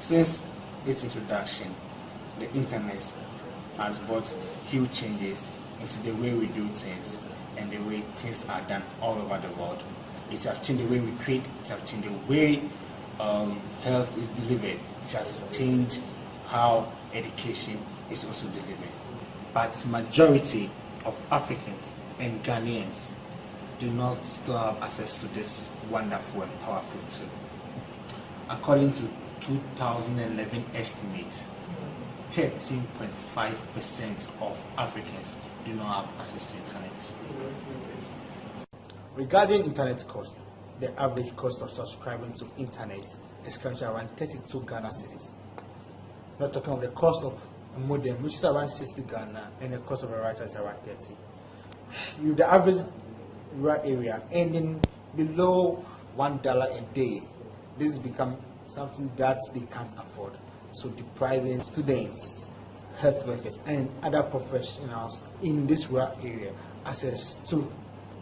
Since its introduction, the internet has brought huge changes into the way we do things and the way things are done all over the world. It has changed the way we create, it has changed the way health is delivered, it has changed how education is also delivered. But majority of Africans and Ghanaians do not still have access to this wonderful and powerful tool. According to 2011 estimate, 13.5% of Africans do not have access to internet. Regarding internet cost, the average cost of subscribing to internet is currently around 32 Ghana cedis. Not talking of the cost of a modem, which is around 60 Ghana, and the cost of a router is around 30. With the average rural area ending below $1 a day, this has become something that they can't afford. So depriving students, health workers, and other professionals in this rural area access to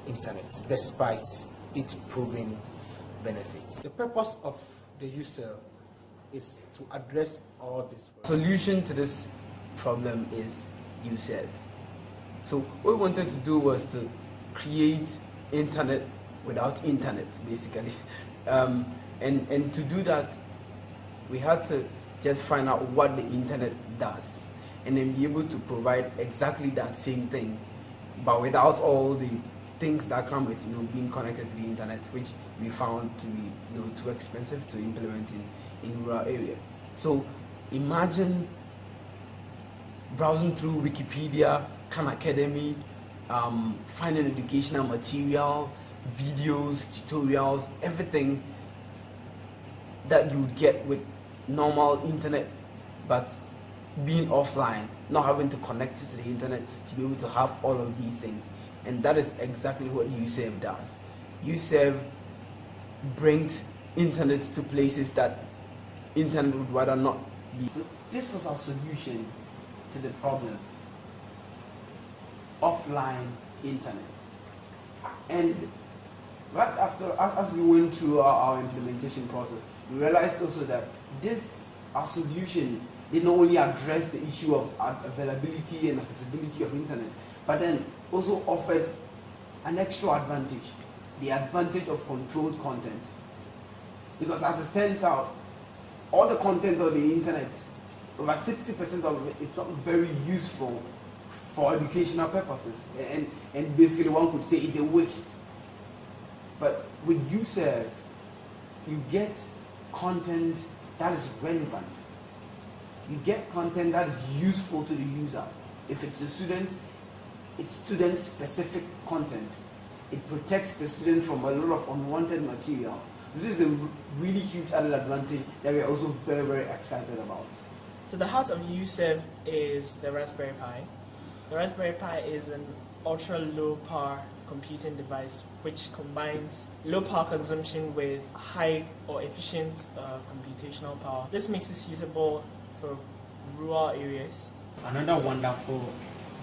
internet, despite its proven benefits. The purpose of the uServe is to address all this. Solution to this problem is uServe. So what we wanted to do was to create internet without internet, basically. And to do that, we had to just find out what the internet does and then be able to provide exactly that same thing, but without all the things that come with being connected to the internet, which we found to be too expensive to implement in rural areas. So imagine browsing through Wikipedia, Khan Academy, finding educational material, videos, tutorials, everything that you would get with normal internet, but being offline, not having to connect it to the internet to be able to have all of these things. And that is exactly what uServe does. uServe brings internet to places that internet would rather not be. This was our solution to the problem: offline internet. And right after, as we went through our implementation process, we realized also that our solution did not only address the issue of availability and accessibility of internet, but then also offered an extra advantage, the advantage of controlled content. Because as it turns out, all the content on the internet, over 60% of it is not very useful for educational purposes, and basically one could say it's a waste. But with uServe, you get content that is relevant. You get content that is useful to the user. If it's a student, it's student-specific content. It protects the student from a lot of unwanted material. This is a really huge added advantage that we are also very, very excited about. So the heart of uServe is the Raspberry Pi. The Raspberry Pi is an ultra-low power computing device which combines low power consumption with high or efficient computational power. This makes it suitable for rural areas. Another wonderful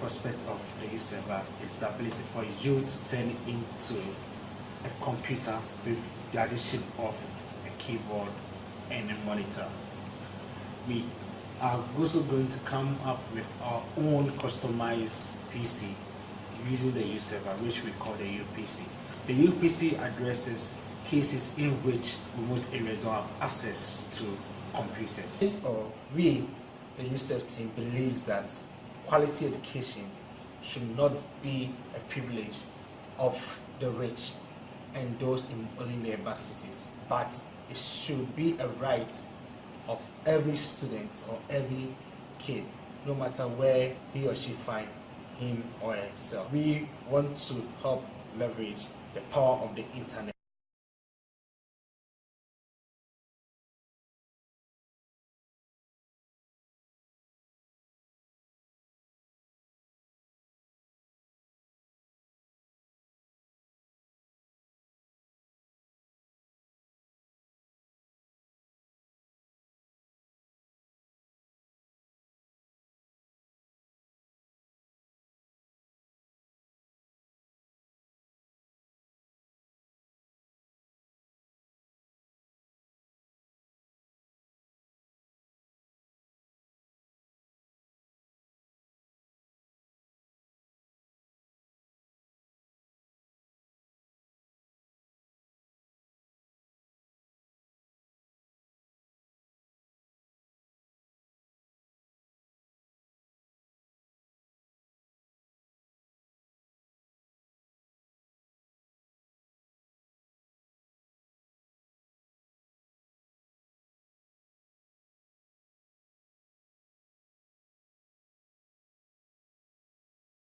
prospect of the uServe is the ability for you to turn it into a computer with the addition of a keyboard and a monitor. We are also going to come up with our own customized PC using the uServe, which we call the UPC. The UPC addresses cases in which remote areas don't have access to computers. We, the uServe team, believes that quality education should not be a privilege of the rich and those in only neighbor cities, but it should be a right of every student or every kid, no matter where he or she finds him or herself. We want to help leverage the power of the internet